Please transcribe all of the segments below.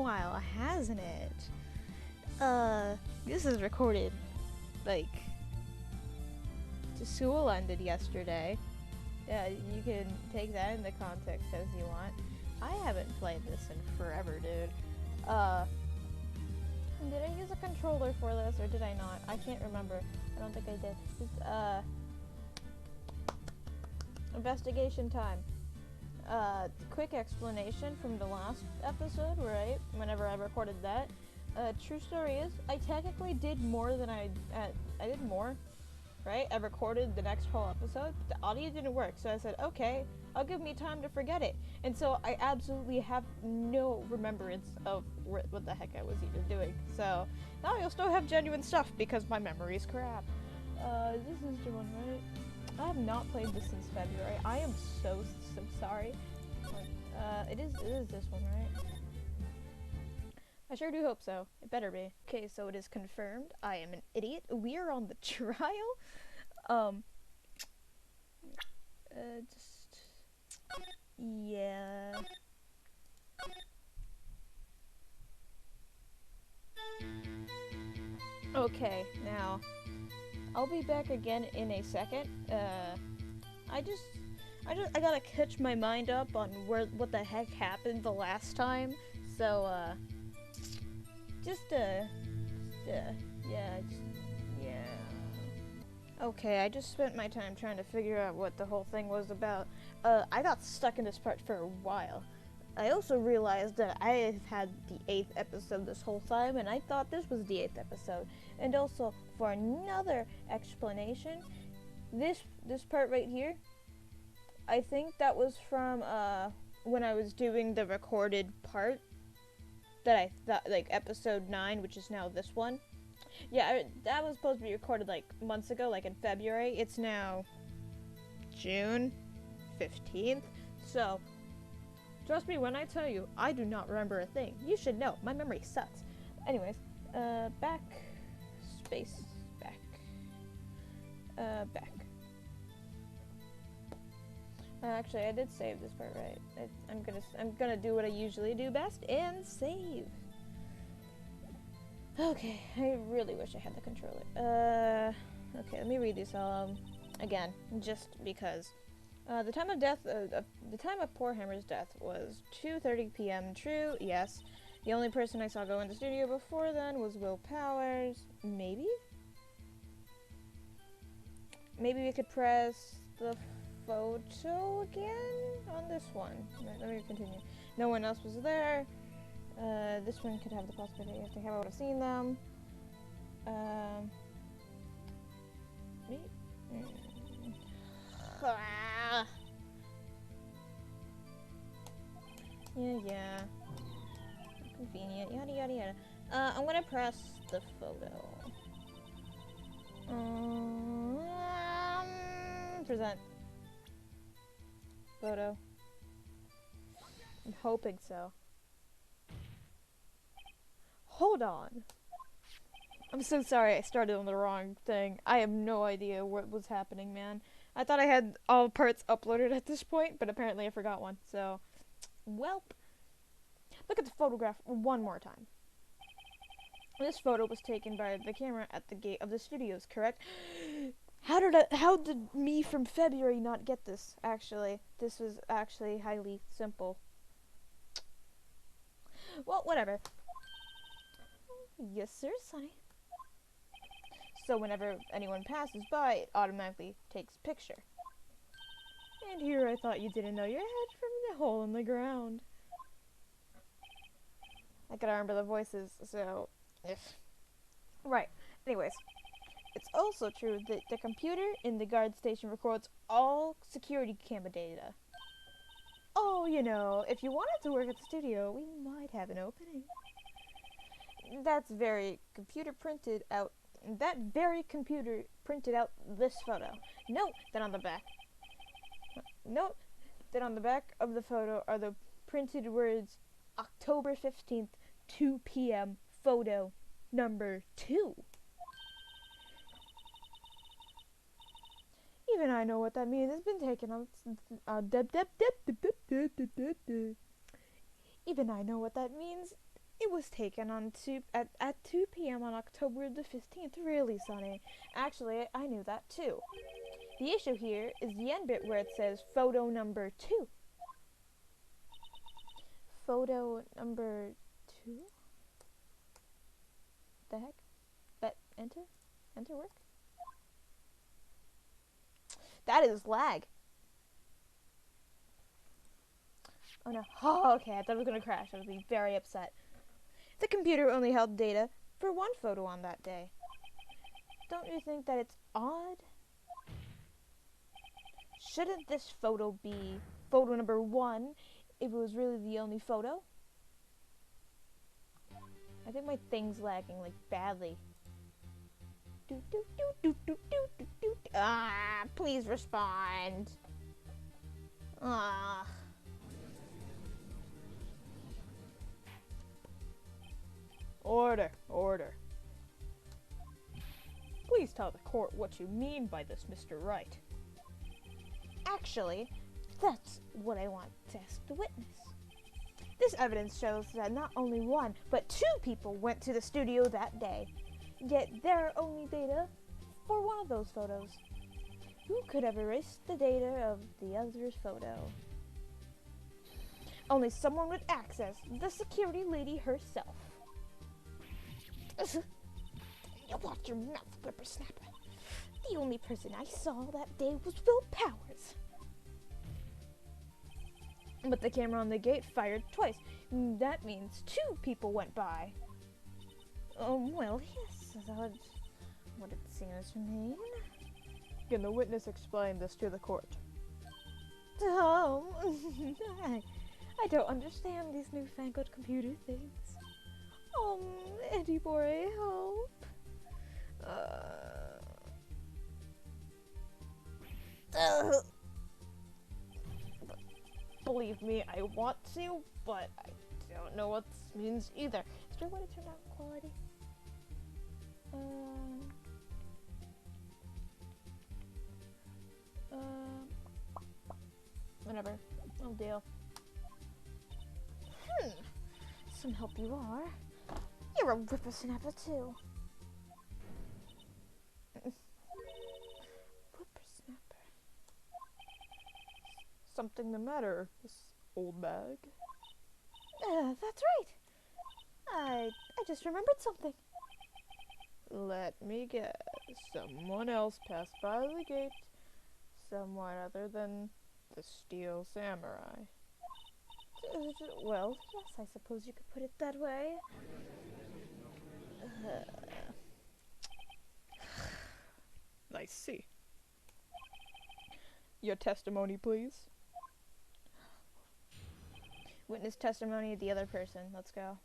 while, hasn't it? This is recorded, like, school ended yesterday. Yeah, you can take that into context as you want. I haven't played this in forever, dude. Did I use a controller for this, or did I not? I can't remember. I don't think I did. Just, investigation time. Quick explanation from the last episode, right? Whenever I recorded that. True story is, I technically did more than I did more, right? I recorded the next whole episode. The audio didn't work, so I said, okay, I'll give me time to forget it. And so I absolutely have no remembrance of what the heck I was even doing. So now you'll still have genuine stuff because my memory's crap. This is the one, right? I have not played this since February. I am so sorry. It is this one, right? I sure do hope so. It better be. Okay, so it is confirmed. I am an idiot. We are on the trial. Yeah. Okay, now, I'll be back again in a second. I gotta catch my mind up on what the heck happened the last time. So, yeah. Okay, I just spent my time trying to figure out what the whole thing was about. I got stuck in this part for a while. I also realized that I have had the 8th episode this whole time, and I thought this was the 8th episode. And also, for another explanation, this part right here, I think that was from, when I was doing the recorded part, that I thought, like, episode 9, which is now this one. Yeah, that was supposed to be recorded, like, months ago, like in February. It's now June 15th. So, trust me when I tell you, I do not remember a thing. You should know. My memory sucks. Anyways, back. Space. Back. Back. Actually, I did save this part, right? I'm gonna do what I usually do best and save. Okay, I really wish I had the controller. Okay, let me read these all again, just because. The time of death, the time of Poor Hammer's death was 2:30 p.m. True, yes. The only person I saw go in the studio before then was Will Powers. Maybe? Maybe we could press the photo again on this one. Let me continue. No one else was there. This one could have the possibility. I think I would have seen them. Me? Yeah. Convenient. Yada yada yada. I'm gonna press the photo. Present. Photo. I'm hoping so. Hold on. I'm so sorry I started on the wrong thing. I have no idea what was happening, man. I thought I had all parts uploaded at this point, but apparently I forgot one. So, welp. Look at the photograph one more time. This photo was taken by the camera at the gate of the studios, correct? How did me from February not get this, actually? This was actually highly simple. Well, whatever. Yes, sir, Sonny. So whenever anyone passes by, it automatically takes a picture. And here I thought you didn't know your head from the hole in the ground. I gotta remember the voices, so... Right. Anyways. It's also true that the computer in the guard station records all security camera data. Oh, you know, if you wanted to work at the studio, we might have an opening. That very computer printed out this photo. Note that on the back of the photo are the printed words October 15th, 2 p.m. photo number 2. Even I know what that means. It's been taken on Even I know what that means. It was taken on at 2 p.m. on October the 15th. Really, Sonny? Actually, I knew that too. The issue here is the end bit where it says photo number 2. Photo number 2? The heck? But enter? Enter work? That is lag. Oh no. Oh, okay, I thought it was gonna crash. I would be very upset. The computer only held data for one photo on that day. Don't you think that it's odd? Shouldn't this photo be photo number 1 if it was really the only photo? I think my thing's lagging like badly. Ah, please respond. Ah. Order, order. Please tell the court what you mean by this, Mr. Wright. Actually, that's what I want to ask the witness. This evidence shows that not only 1, but 2 people went to the studio that day. Yet there are only data for one of those photos. Who could have erased the data of the other's photo? Only someone with access, the security lady herself. You watch your mouth, whippersnapper. The only person I saw that day was Will Powers. But the camera on the gate fired twice. That means 2 people went by. Well, yes, that's what it seems to mean. Can the witness explain this to the court? I don't understand these newfangled computer things. Eddie boy, help. Believe me, I want to, but I don't know what this means either. Is there a way to turn down quality? Whatever. No deal. Some help you are. You're a whippersnapper too. Whippersnapper. Something the matter, this old bag? That's right. I just remembered something. Let me guess. Someone else passed by the gate. Someone other than the Steel Samurai. Well, yes, I suppose you could put it that way. I see. Your testimony, please. Witness testimony of the other person. Let's go.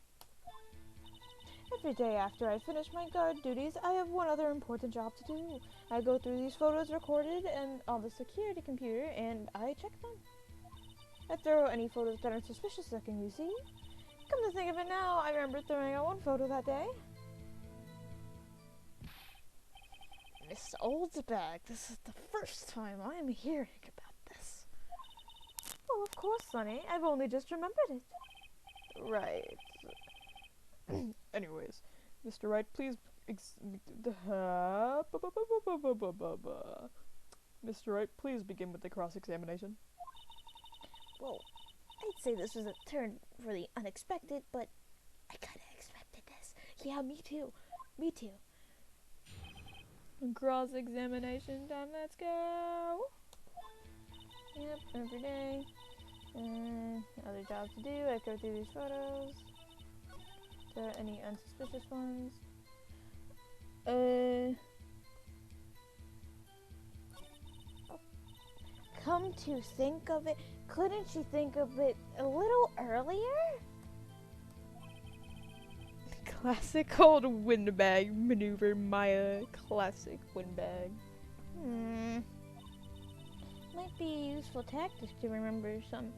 Every day after I finish my guard duties, I have one other important job to do. I go through these photos recorded and on the security computer, and I check them. I throw any photos that are suspicious looking, you see? Come to think of it now, I remember throwing out one photo that day. Miss Oldsbag, this is the first time I am hearing about this. Well, of course, Sonny. I've only just remembered it. Right. Anyways, Mr. Wright, please Mr. Wright, please begin with the cross-examination. Well, I'd say this was a turn for the unexpected, but I kinda expected this. Yeah, me too. Me too. Cross-examination time, let's go! Yep, every day. Other jobs to do, I go through these photos. Are there any unsuspicious ones? Come to think of it, couldn't she think of it a little earlier? Classic old windbag maneuver, Maya. Classic windbag. Might be a useful tactic to remember some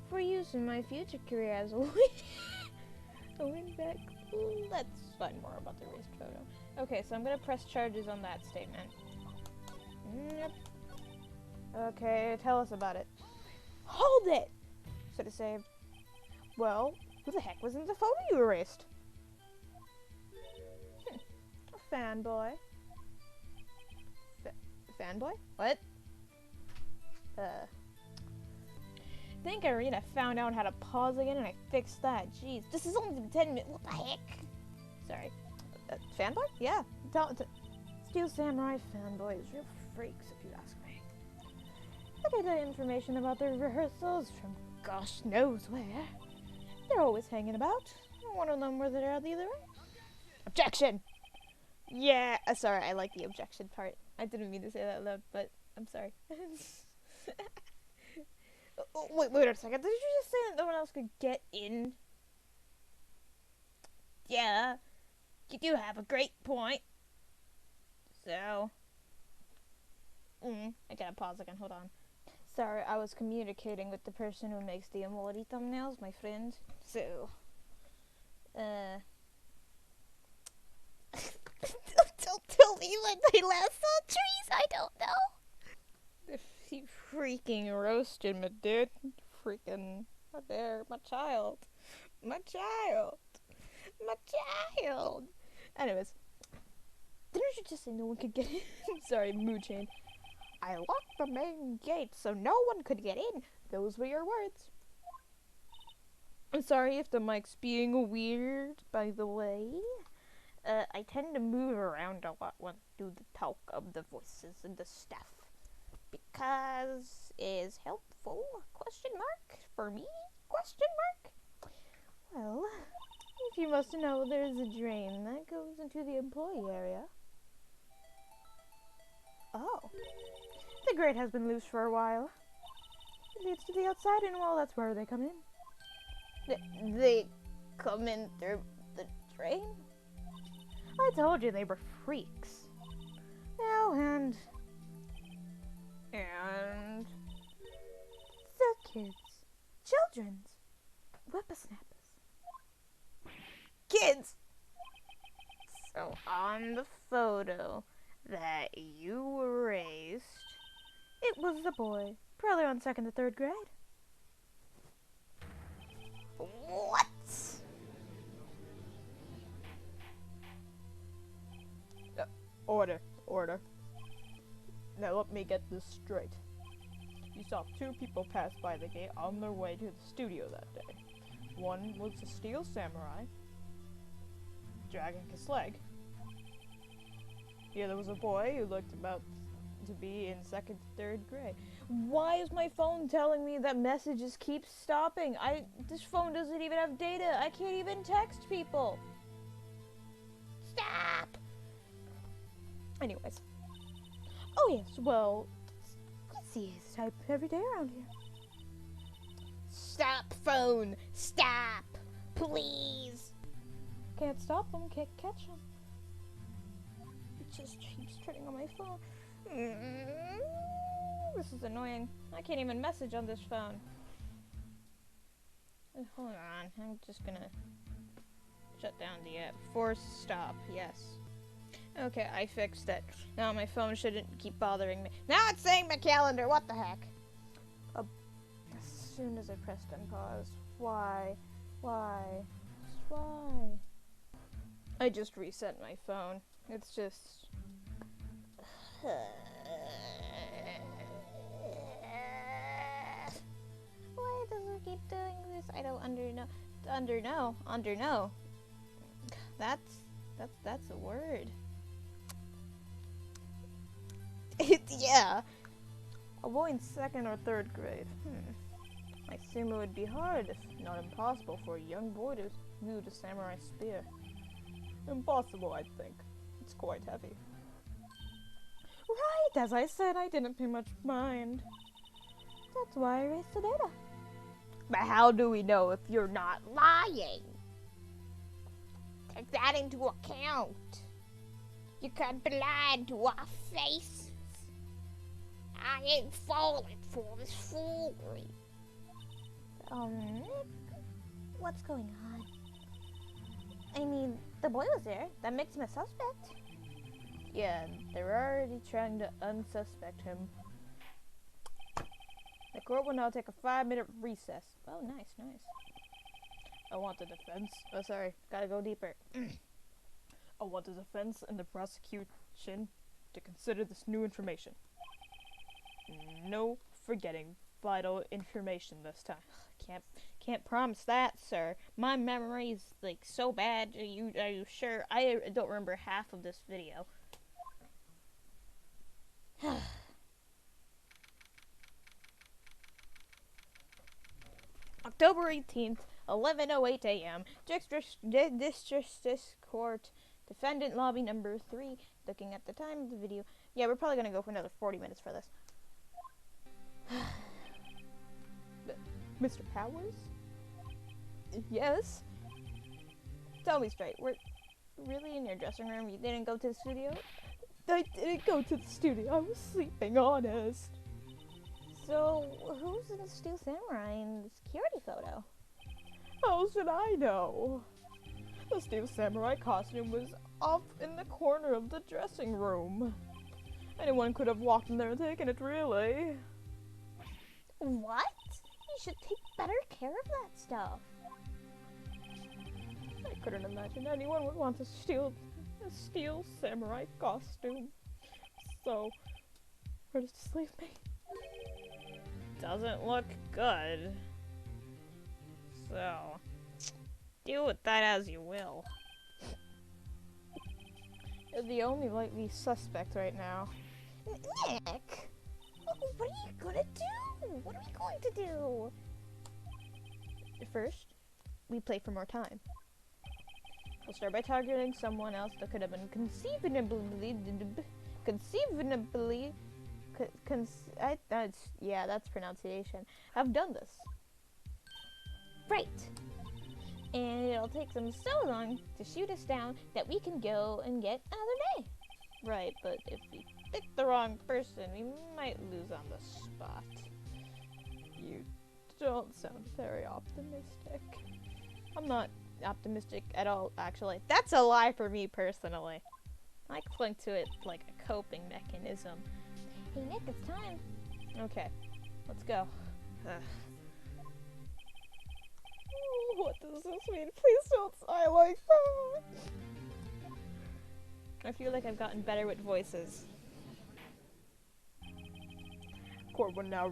for use in my future career as a windbag. Let's find more about the erased photo. Okay, so I'm gonna press charges on that statement. Yep. Okay, tell us about it. Hold it! Should have saved. Well, Who the heck was in the photo you erased? A fanboy. Fanboy? What? Think Irina found out how to pause again and I fixed that. Jeez, this is only 10 minutes. What the heck? Sorry. Fanboy? Yeah. Steel Samurai fanboys. Real freaks, if you ask me. I get the information about their rehearsals from gosh knows where. They're always hanging about. One of them was there the other way. Objection! Yeah, sorry, I like the objection part. I didn't mean to say that loud, but I'm sorry. Wait a second. Did you just say that no one else could get in? Yeah, you do have a great point. So, I gotta pause again. Hold on. Sorry, I was communicating with the person who makes the emoji thumbnails, my friend. So, don't tell me when they last saw trees. I don't know. He freaking roasted me, dude. Freaking, how dare my child. Anyways, didn't you just say no one could get in? Sorry, mood change. I locked the main gate so no one could get in. Those were your words. I'm sorry if the mic's being weird, by the way. I tend to move around a lot when I do the talk of the voices and the stuff. Because is helpful? Question mark? For me? Question mark? Well, if you must know, there's a drain that goes into the employee area. Oh. The grate has been loose for a while. It leads to the outside, and well, that's where they come in. They come in through the drain? I told you they were freaks. Oh, and the kids. Children's. Whippersnappers. Kids! So on the photo that you erased, it was a boy, probably on 2nd to 3rd grade. What? Order. Now let me get this straight. You saw 2 people pass by the gate on their way to the studio that day. One was the Steel Samurai, dragging his leg. The other was a boy who looked about to be in 2nd to 3rd grade. Why is my phone telling me that messages keep stopping? This phone doesn't even have data. I can't even text people. Stop! Anyways. Oh yes, well, you see his type every day around here. Stop, phone! Stop! Please! Can't stop him, can't catch him. It just keeps turning on my phone. This is annoying. I can't even message on this phone. Hold on, I'm just gonna shut down the app. Force stop, yes. Okay, I fixed it. Now my phone shouldn't keep bothering me. Now it's saying my calendar, what the heck? As soon as I pressed unpause. Why? I just reset my phone. It's just... Why does it keep doing this? I don't underknow. That's a word. Yeah. A boy in 2nd or 3rd grade. I assume it would be hard, if not impossible, for a young boy to wield a samurai spear. Impossible, I think. It's quite heavy. Right, as I said, I didn't pay much mind. That's why I erased the data. But how do we know if you're not lying? Take that into account. You can't be lying to our faces. I ain't falling for this foolery. Nick? What's going on? I mean, the boy was there. That makes him a suspect. Yeah, they're already trying to unsuspect him. The court will now take a 5-minute recess. Oh, nice. I want the defense. Oh, sorry. Gotta go deeper. I want the defense and the prosecution to consider this new information. No forgetting vital information this time. Can't promise that, sir. My memory's like so bad. Are you sure? I don't remember half of this video. October 18th, 11:08 a.m. District Court, Defendant Lobby number 3. Looking at the time of the video. Yeah, we're probably gonna go for another 40 minutes for this. Mr. Powers? Yes? Tell me straight, we're really in your dressing room? You didn't go to the studio? I didn't go to the studio, I was sleeping, honest. So, who's in the Steel Samurai in the security photo? How should I know? The Steel Samurai costume was off in the corner of the dressing room. Anyone could have walked in there and taken it, really. What? You should take better care of that stuff. I couldn't imagine anyone would want a steel samurai costume. So, where does this leave me? Doesn't look good. So, deal with that as you will. You're the only likely suspect right now. Nick! What are you gonna do? What are we going to do? First, we play for more time. We'll start by targeting someone else that could have been that's pronunciation. I've done this. Right. And it'll take them so long to shoot us down that we can go and get another day. Right, but if we pick the wrong person, we might lose on the spot. You don't sound very optimistic. I'm not optimistic at all, actually. That's a lie for me, personally. I cling to it like a coping mechanism. Hey, Nick, it's time. Okay, let's go. What does this mean? Please don't sigh like that. I feel like I've gotten better with voices. Court will now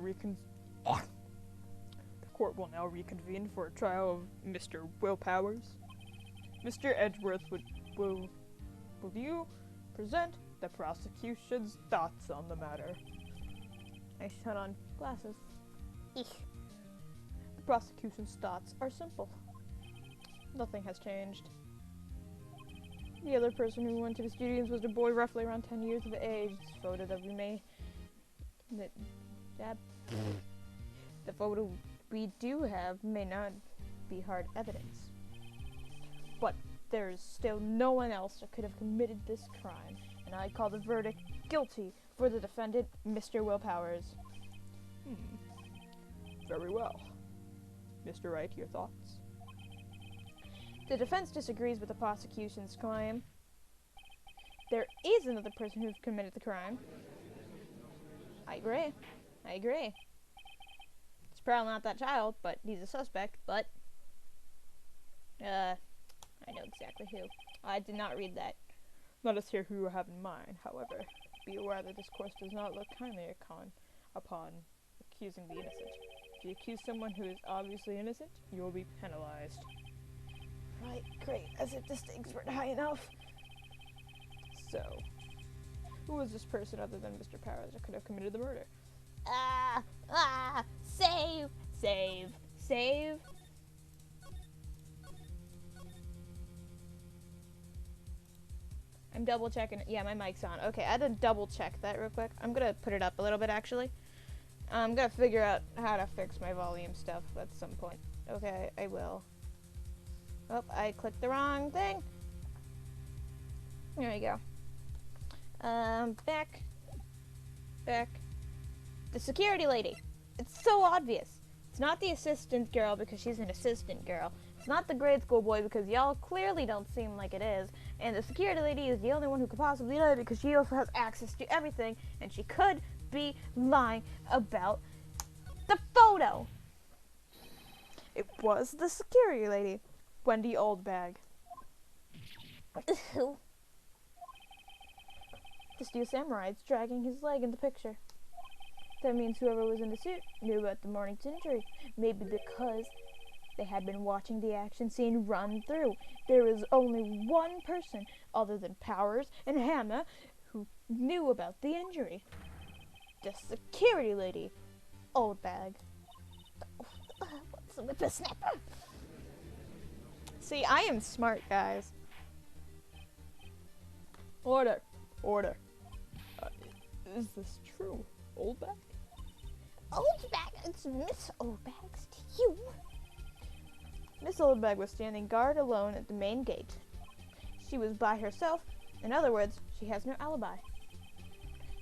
reconvene for a trial of Mr. Will Powers. Mr. Edgeworth, will you present the prosecution's thoughts on the matter? I shut on glasses. Eek. The prosecution's thoughts are simple. Nothing has changed. The other person who went to the studios was a boy roughly around 10 years of age. This photo that we made. The photo we do have may not be hard evidence. But there's still no one else that could have committed this crime, and I call the verdict guilty for the defendant, Mr. Will Powers. Very well. Mr. Wright, your thoughts? The defense disagrees with the prosecution's claim. There is another person who's committed the crime. I agree. It's probably not that child, but he's a suspect, but I know exactly who. I did not read that. Let us hear who you have in mind, however. Be aware that this course does not look kindly upon accusing the innocent. If you accuse someone who is obviously innocent, you will be penalized. Right, great, as if the stakes weren't high enough. So, who was this person other than Mr. Powers that could have committed the murder? Save. I'm double checking it. Yeah, my mic's on. Okay, I had to double check that real quick. I'm gonna put it up a little bit, actually. I'm gonna figure out how to fix my volume stuff at some point. Okay, I will. Oh, I clicked the wrong thing. There we go. Back. The security lady. It's so obvious. It's not the assistant girl because she's an assistant girl. It's not the grade school boy because y'all clearly don't seem like it is. And the security lady is the only one who could possibly know it because she also has access to everything. And she could be lying about the photo. It was the security lady. Wendy Oldbag. The Steel Samurai is dragging his leg in the picture. That means whoever was in the suit knew about the morning's injury. Maybe because they had been watching the action scene run through. There was only one person, other than Powers and Hannah, who knew about the injury. The security lady, Oldbag. What's the whippersnapper? See, I am smart, guys. Order. Order. Is this true, Oldbag? Oldbag, it's Miss Oldbag's to you. Miss Oldbag was standing guard alone at the main gate. She was by herself. In other words, she has no alibi.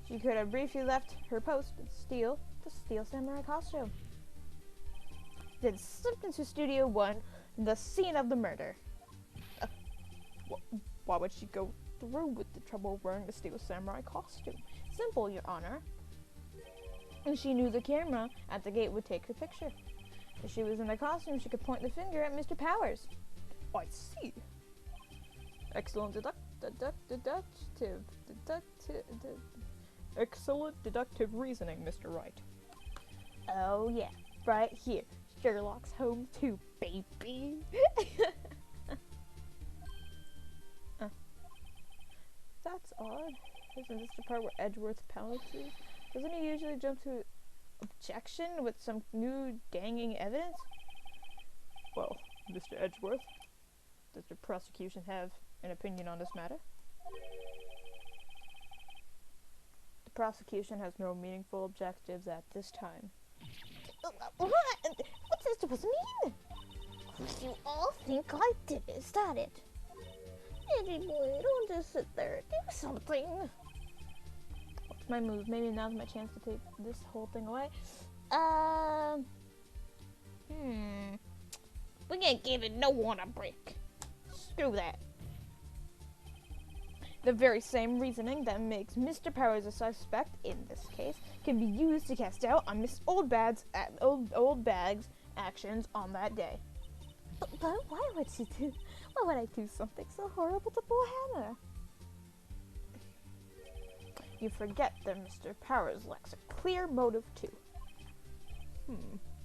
She could have briefly left her post and steal the Steel Samurai costume. Then slipped into Studio 1, the scene of the murder. Why would she go through with the trouble of wearing the Steel Samurai costume? Simple, Your Honor. And she knew the camera at the gate would take her picture. If she was in the costume, she could point the finger at Mr. Powers. I see. Excellent excellent deductive reasoning, Mr. Wright. Oh yeah, right here. Sherlock's home too, baby. That's odd. Isn't this the part where Edgeworth pounces? Doesn't he usually jump to objection with some new danging evidence? Well, Mr. Edgeworth, does the prosecution have an opinion on this matter? The prosecution has no meaningful objectives at this time. What? What's this supposed to mean? You all think I did it, is that it? Eddie boy, don't just sit there. Do something. What's my move? Maybe now's my chance to take this whole thing away. We ain't giving no one a break. Screw that. The very same reasoning that makes Mr. Powers a suspect in this case can be used to cast doubt on Miss Oldbag's actions on that day. But why would she do? Why would I do something so horrible to poor Hannah? You forget that Mr. Powers lacks a clear motive too.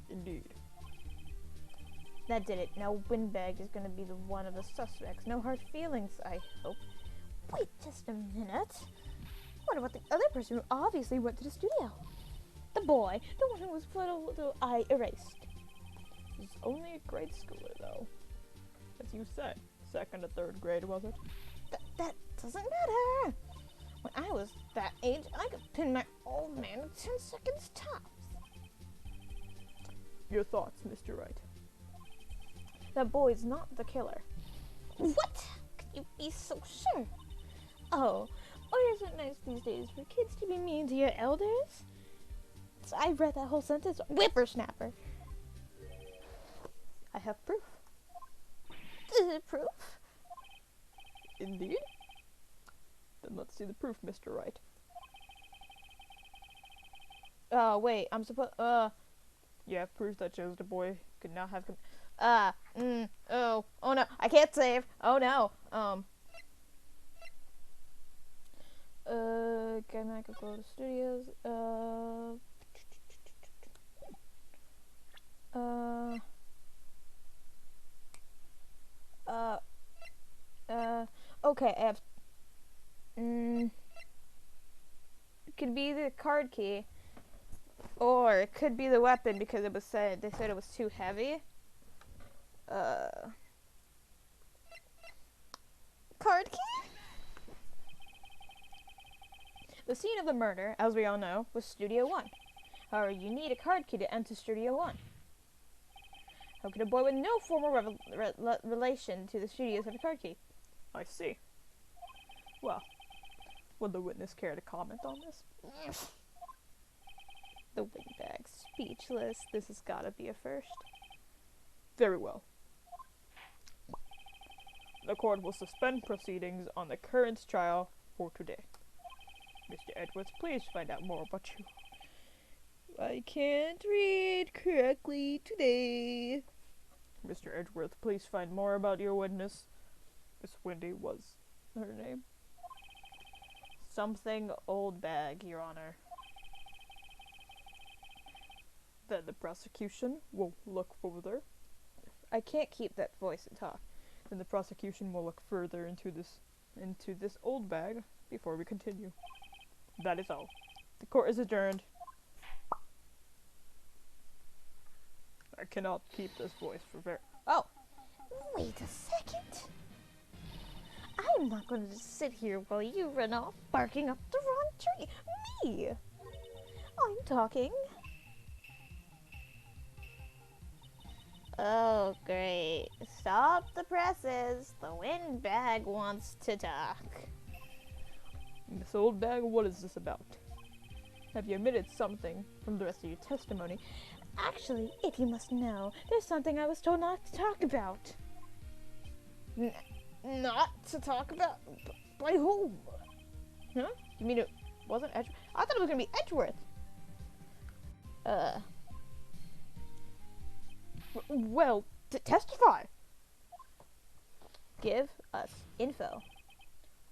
Indeed. That did it. Now Windbag is going to be the one of the suspects. No hard feelings, I hope. Wait just a minute. What about the other person who obviously went to the studio? The boy, the one who was little eye erased. He's only a grade schooler, though. As you said, 2nd or 3rd grade, was it? That doesn't matter. When I was that age, I could pin my old man in 10 seconds tops. Your thoughts, Mr. Wright? That boy's not the killer. What? Can you be so sure? Oh, or is it nice these days for kids to be mean to your elders? So I read that whole sentence. Whippersnapper. I have proof. Is it proof? Indeed? Then let's see the proof, Mr. Wright. Wait, I'm supposed, you have proof that shows the boy could not have, oh no, I can't save, oh no, can I go to studios, okay, I have, it could be the card key, or it could be the weapon because it was said, they said it was too heavy. Card key? The scene of the murder, as we all know, was Studio 1. However, you need a card key to enter Studio 1. How could a boy with no formal relation to the studios have a card key? I see. Well, would the witness care to comment on this? The windbag, speechless. This has gotta be a first. Very well. The court will suspend proceedings on the current trial for today. Mr. Edwards, please find out more about you. I can't read correctly today. Mr. Edgeworth, please find more about your witness. Miss Wendy was her name. Something old bag, Your Honor. Then the prosecution will look further. I can't keep that voice and talk. Then the prosecution will look further into this old bag before we continue. That is all. The court is adjourned. I cannot keep this voice for very. Oh, Wait a second. I'm not going to just sit here while you run off barking up the wrong tree. Me! I'm talking. oh, great. Stop the presses. The windbag wants to talk. Miss Oldbag, what is this about? Have you omitted something from the rest of your testimony? Actually, if you must know, there's something I was told not to talk about. Not to talk about? By whom? Huh? You mean it wasn't Edgeworth? I thought it was gonna be Edgeworth. Well, testify. Give us info.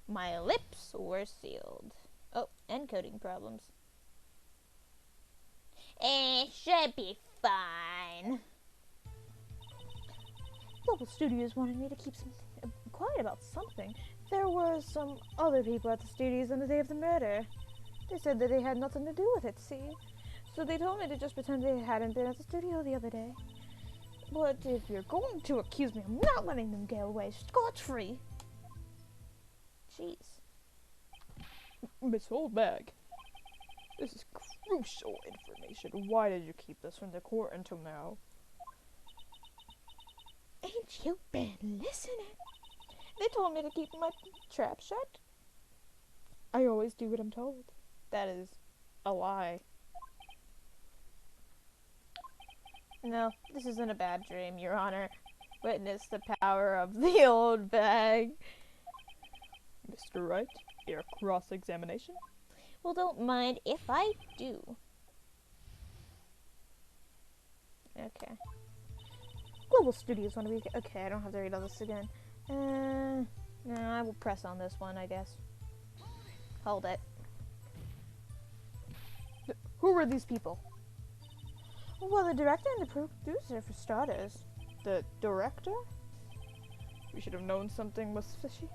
My lips were sealed. Oh, encoding problems. It should be fine. Local studios wanted me to keep quiet about something. There were some other people at the studios on the day of the murder. They said that they had nothing to do with it, see? So they told me to just pretend they hadn't been at the studio the other day. But if you're going to accuse me, I'm not letting them get away scot-free. Jeez. Miss Oldbag, this is crucial information. Why did you keep this from the court until now? Ain't you been listening? They told me to keep my trap shut. I always do what I'm told. That is a lie. No, this isn't a bad dream, Your Honor. Witness the power of the old bag. Mr. Wright, your cross-examination? Well, don't mind if I do. Okay. Global Studios want to be... Okay, I don't have to read all this again. No, I will press on this one, I guess. Hold it. Who were these people? Well, the director and the producer, for starters. The director? We should have known something was fishy.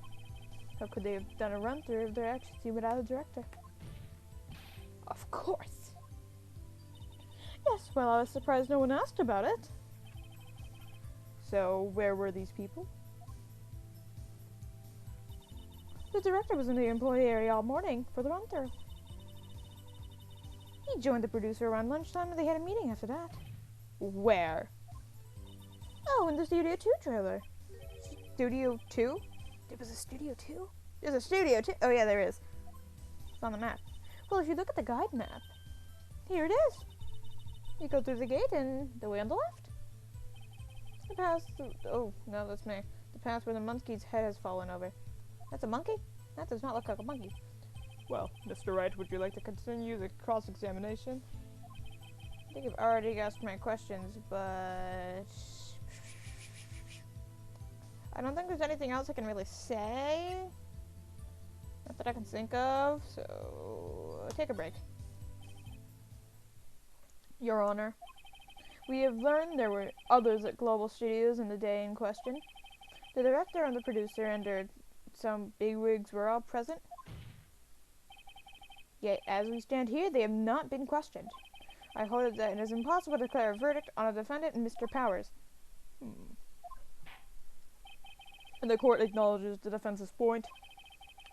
How could they have done a run-through of their action scene without a director? Of course. Yes, well, I was surprised no one asked about it. So, where were these people? The director was in the employee area all morning for the run-through. He joined the producer around lunchtime and they had a meeting after that. Where? Oh, in the Studio 2 trailer. Studio 2? There was a Studio 2? There's a Studio 2? Oh yeah, there is. It's on the map. Well, if you look at the guide map, here it is. You go through the gate and the way on the left. It's the path oh, no, that's me. The path where the monkey's head has fallen over. That's a monkey? That does not look like a monkey. Well, Mr. Wright, would you like to continue the cross-examination? I think I've already asked my questions, but... I don't think there's anything else I can really say. Not that I can think of, so... take a break. Your Honor, we have learned there were others at Global Studios in the day in question. The director and the producer and some bigwigs were all present. Yet, as we stand here, they have not been questioned. I hold that it is impossible to declare a verdict on a defendant, Mr. Powers. And the court acknowledges the defense's point.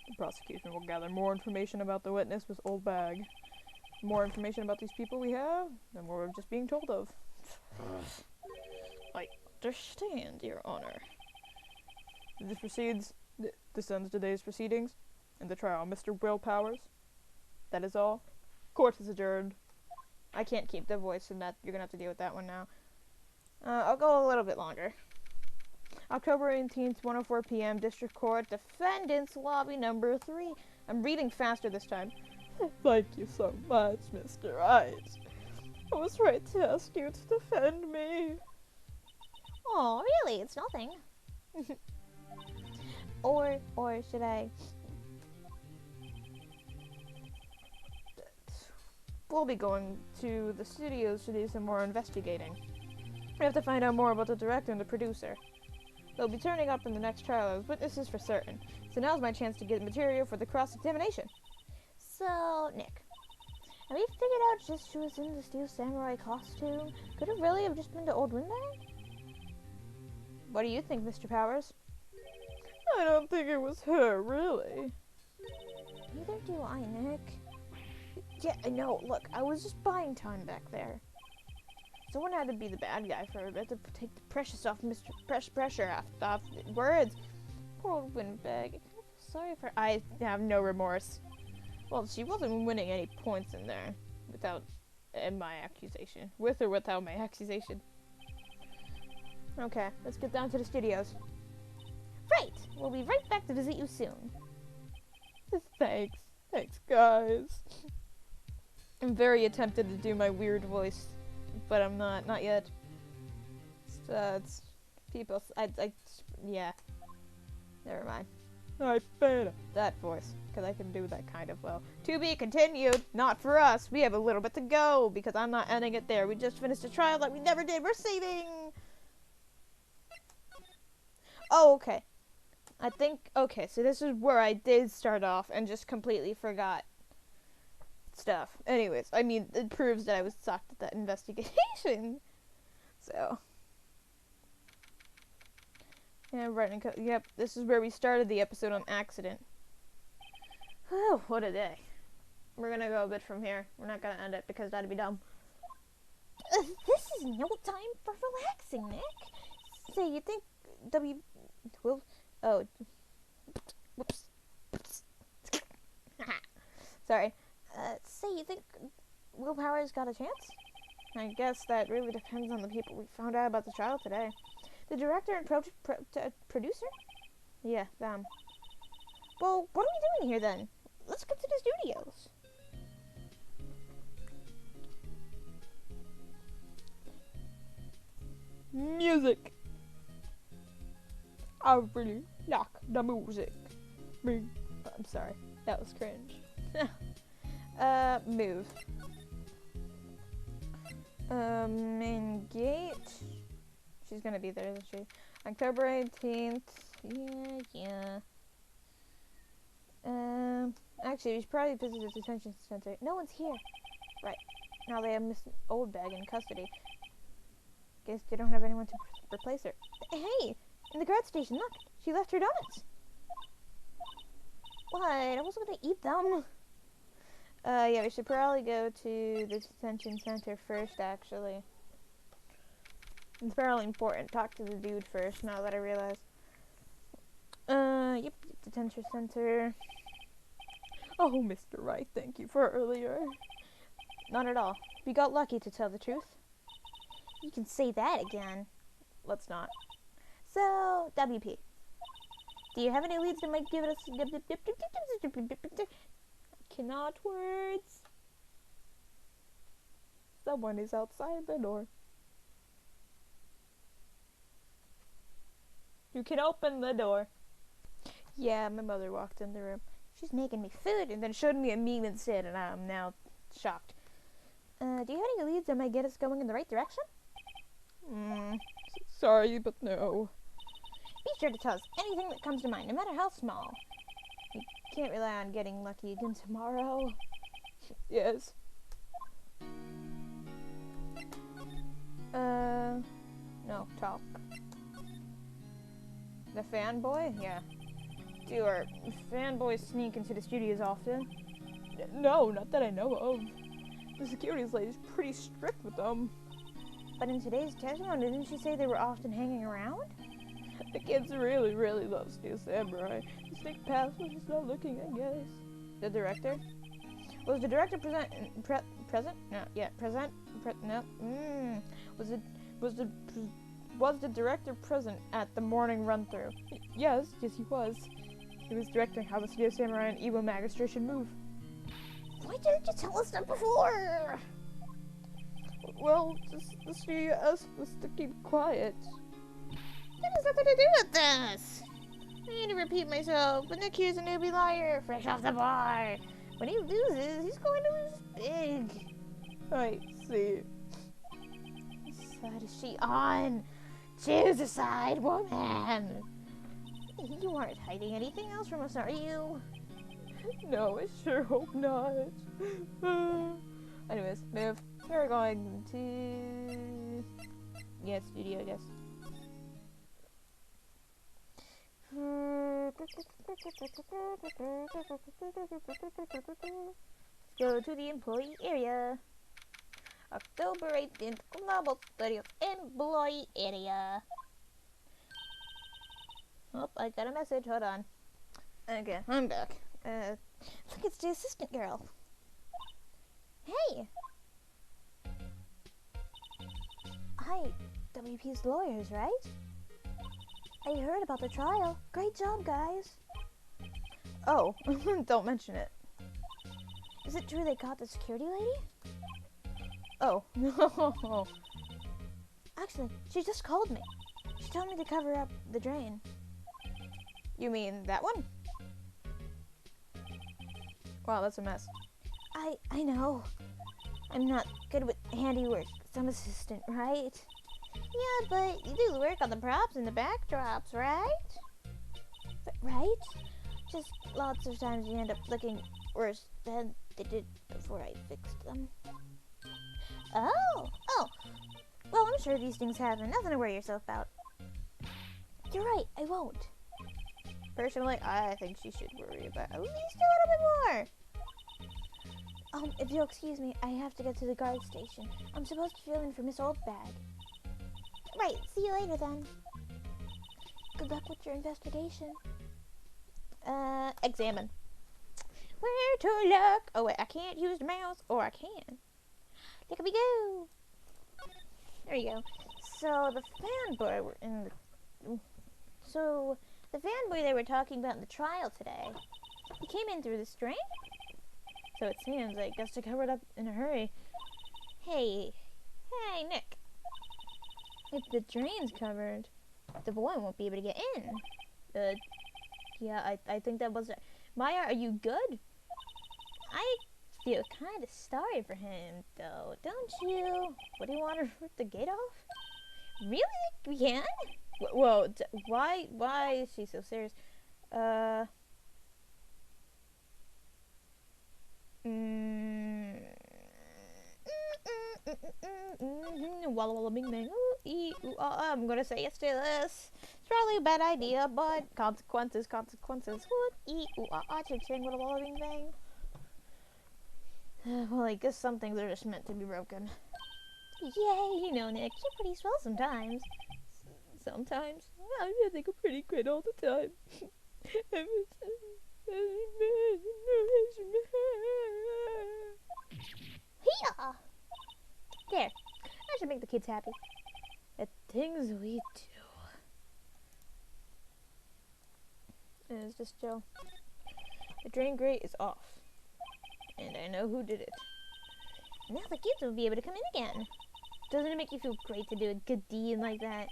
The prosecution will gather more information about the witness, Miss Oldbag. The more information about these people we have, the more we're just being told of. I understand, Your Honor. This ends today's proceedings and the trial of Mr. Will Powers. That is all. Court is adjourned. I can't keep the voice in that. You're gonna have to deal with that one now. I'll go a little bit longer. October 18th, 1:04 p.m. District Court, Defendant's Lobby number 3. I'm reading faster this time. Thank you so much, Mr. Wright. I was right to ask you to defend me. Oh, really? It's nothing. Or should I? We'll be going to the studios to do some more investigating. We have to find out more about the director and the producer. They'll be turning up in the next trial as witnesses for certain. So now's my chance to get material for the cross-examination. So, Nick, have you figured out just who was in the Steel Samurai costume? Could it really have just been the old windbag? What do you think, Mr. Powers? I don't think it was her, really. Neither do I, Nick. Yeah, I know. Look, I was just buying time back there. Someone had to be the bad guy for a bit to take the precious off Mr. Pressure off words. Poor old windbag. I feel sorry for. I have no remorse. Well, she wasn't winning any points in there without my accusation. With or without my accusation. Okay, let's get down to the studios. Right! We'll be right back to visit you soon. Thanks. Thanks, guys. I'm very tempted to do my weird voice, but I'm not yet. It's people, yeah. Never mind. I failed that voice, because I can do that kind of well. To be continued, not for us. We have a little bit to go, because I'm not ending it there. We just finished a trial that we never did. We're saving! Oh, okay. I think, okay, so this is where I did start off and just completely forgot stuff. Anyways, I mean, it proves that I was sucked at that investigation. So. Yeah, right. Yep, this is where we started the episode on accident. Oh, what a day. We're gonna go a bit from here. We're not gonna end it because that'd be dumb. This is no time for relaxing, Nick. Say, you think Oh. Whoops. Sorry. Say, you think Willpower's got a chance? I guess that really depends on the people we found out about the trial today. The director and producer? Yeah, them. Well, what are we doing here then? Let's get to the studios. Music! I really like the music. I'm sorry, that was cringe. Move. Main gate. She's gonna be there, isn't she? October 18th. Yeah. Actually, we should probably visit the detention center. No one's here. Right. Now they have Miss Oldbag in custody. Guess they don't have anyone to replace her. Hey! In the guard station, look! She left her donuts! What? I wasn't gonna eat them. Yeah, we should probably go to the detention center first, actually. It's fairly important. Talk to the dude first, now that I realize. Yep, detention center. Oh, Mr. Wright, thank you for earlier. Not at all. We got lucky, to tell the truth. You can say that again. Let's not. So, WP. Do you have any leads that might give us... Cannot words. Someone is outside the door. You can open the door. Yeah, my mother walked in the room. She's making me food and then showed me a meme instead, and I'm now shocked. Do you have any leads that might get us going in the right direction? Sorry, but no. Be sure to tell us anything that comes to mind, no matter how small. We can't rely on getting lucky again tomorrow. Yes. No, talk. The fanboy? Yeah. Do our fanboys sneak into the studios often? No, not that I know of. The security lady's pretty strict with them. But in today's testimony, didn't she say they were often hanging around? The kids really, really love Steel Samurai. They sneak past when she's not looking, I guess. The director? Was the director present? No, yeah, present? No. Was the director present at the morning run-through? Yes, he was. He was directing how the Steel Samurai and Evo Magistrate should move. Why didn't you tell us that before? Well, just the studio asked us to keep quiet. That has nothing to do with this. I need to repeat myself, but Nick here's a newbie lawyer, fresh off the bar. When he loses, he's going to lose big. I see. Whose side is she on? Choose a side, woman. You aren't hiding anything else from us, are you? No, I sure hope not. Anyways, move. We're going to... Yeah, studio, I guess. Let's go to the employee area. October 18th, Global Studios employee area. Oh, I got a message. Hold on. Okay, I'm back. Look, it's the assistant girl. Hey! Hi, WP's lawyers, right? I heard about the trial. Great job, guys. Oh, don't mention it. Is it true they caught the security lady? Oh, no. Actually, she just called me. She told me to cover up the drain. You mean that one? Wow, that's a mess. I know. I'm not good with handiwork. Some assistant, right? Yeah, but you do work on the props and the backdrops, right? Right? Just lots of times you end up looking worse than they did before I fixed them. Oh! Well, I'm sure these things happen. Nothing to worry yourself about. You're right, I won't. Personally, I think she should worry about At least a little bit more. If you'll excuse me, I have to get to the guard station. I'm supposed to fill in for Miss Oldbag. Right, see you later then. Good luck with your investigation. examine. Where to look? Oh wait, I can't use the mouse, or I can. Look at me go. There you go. So the fanboy were in the... So the fanboy they were talking about in the trial today, he came in through the drain? So it seems, I guess, to cover it up in a hurry. Hey, Nick. If the drain's covered, the boy won't be able to get in. Yeah, I think that was it. Maya, are you good? I feel kind of sorry for him, though, don't you? What do you want to rip the gate off? Really? We can? Whoa, why is she so serious? Walla walla bing bang. I'm gonna say yes to this. It's probably a bad idea, but consequences. What? Ching ching walla walla bing bang. Well, I guess some things are just meant to be broken. Yay, you know, Nick, you're pretty swell sometimes. Sometimes? I think I'm pretty great all the time. Hee-haw! There, I should make the kids happy. The things we do. It's just Joe. The drain grate is off. And I know who did it. Now the kids will be able to come in again. Doesn't it make you feel great to do a good deed like that?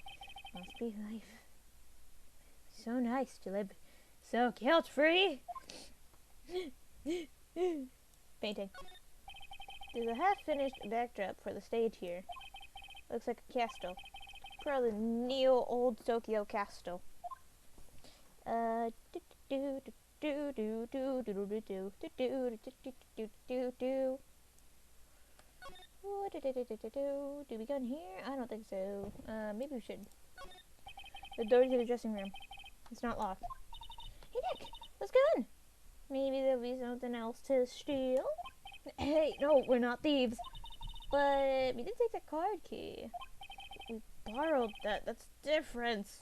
Must be life. So nice to live so guilt-free. Painting. There's a half-finished backdrop for the stage here. Looks like a castle. Probably neo-old Tokyo castle. Do we go in here? I don't think so. Maybe we should. The door to the dressing room. It's not locked. Hey Nick, let's go in. Maybe there'll be something else to steal. Hey, no, we're not thieves. But we did take the card key. We borrowed that. That's different.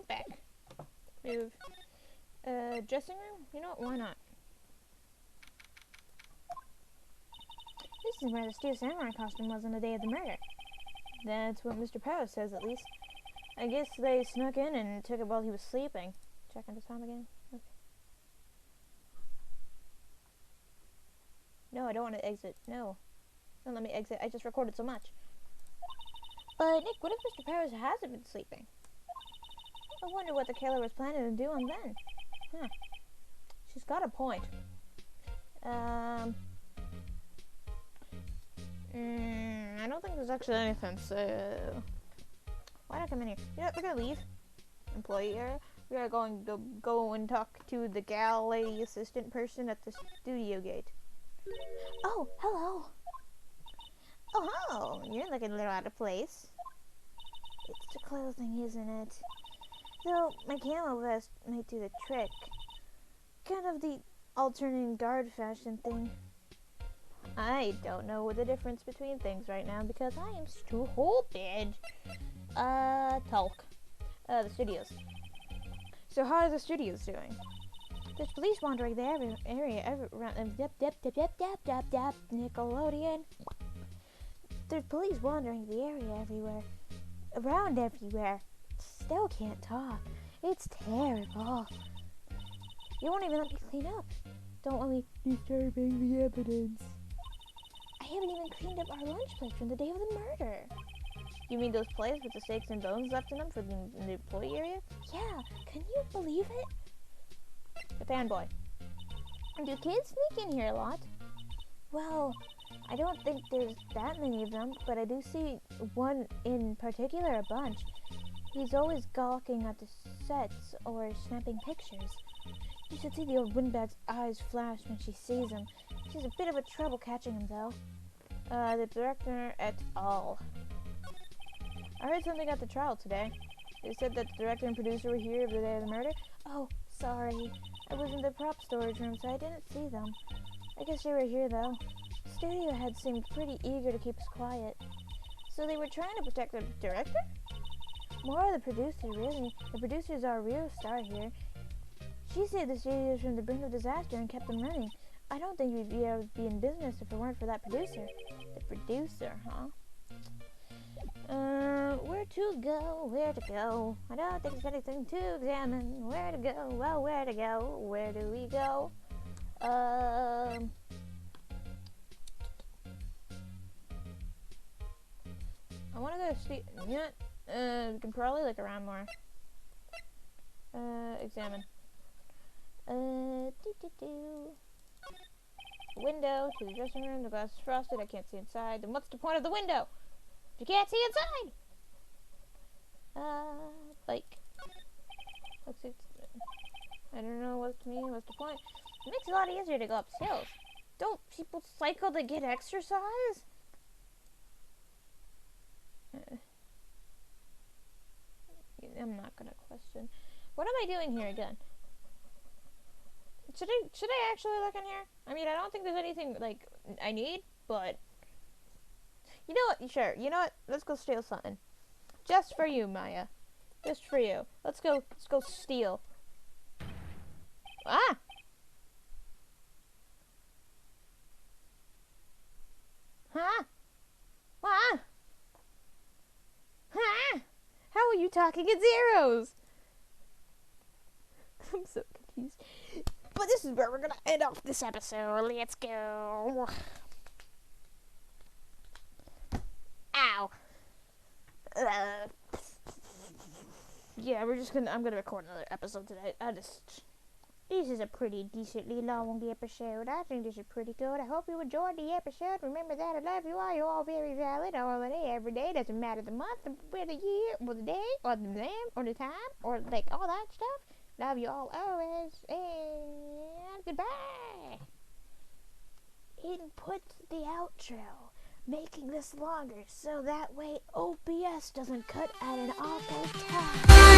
Back. Move. Dressing room? You know what? Why not? This is where the Steel Samurai costume was on the day of the murder. That's what Mr. Power says, at least. I guess they snuck in and took it while he was sleeping. Checking the time again? Okay. No, I don't want to exit. No. Don't let me exit. I just recorded so much. But Nick, what if Mr. Powers hasn't been sleeping? I wonder what the killer was planning to do on then. Huh. She's got a point. I don't think there's actually anything, so why not come in here? You know what, we're gonna leave. Employee area. We are going to go and talk to the gal lady assistant person at the studio gate. Oh, hello. Oh, you're looking a little out of place. It's the clothing, isn't it? Though my camo vest might do the trick. Kind of the alternating guard fashion thing. I don't know the difference between things right now because I am stupid. Talk. The studios. So how are the studios doing? There's police wandering the area around. Nickelodeon. There's police wandering the area everywhere. Around everywhere. Still can't talk. It's terrible. You won't even let me clean up. Don't want me disturbing the evidence. I haven't even cleaned up our lunch plate from the day of the murder. You mean those plates with the steaks and bones left in them for the employee area? Yeah, can you believe it? The fanboy. Do kids sneak in here a lot? Well, I don't think there's that many of them, but I do see one in particular a bunch. He's always gawking at the sets or snapping pictures. You should see the old windbag's eyes flash when she sees him. She's a bit of a trouble catching him, though. The director et al. I heard something at the trial today. They said that the director and producer were here the day of the murder. Oh, sorry. I was in the prop storage room, so I didn't see them. I guess they were here, though. The studio head seemed pretty eager to keep us quiet. So they were trying to protect the director? More the producer, really. The producer's our real star here. She saved the studios from the brink of disaster and kept them running. I don't think we'd be able to be in business if it weren't for that producer. The producer, huh? Where to go, where to go? I don't think there's anything to examine. Where to go, well, where to go? Where do we go? I want to go see. You know what? We can probably look around more. Examine. Window to the dressing room. The glass is frosted. I can't see inside. Then what's the point of the window? You can't see inside. Like, what's it? I don't know what to mean. What's the point? It makes it a lot easier to go up hills. Don't people cycle to get exercise? I'm not gonna question. What am I doing here again? Should I actually look in here? I mean, I don't think there's anything like I need, but you know what? Sure. You know what? Let's go steal something. Just for you, Maya. Just for you. Let's go steal. Ah! Huh? What? Huh? How are you talking in zeros? I'm so confused. But this is where we're gonna end off this episode. Let's go. Ow. Yeah, I'm gonna record another episode today. This is a pretty decently long episode. I think this is pretty good. I hope you enjoyed the episode. Remember that I love you all. You're all very valid. All day, every day. Doesn't matter the month, or the year, or the day, or the name, or the time, or like all that stuff. Love you all always. And goodbye. Input the outro, making this longer so that way OBS doesn't cut at an awful time.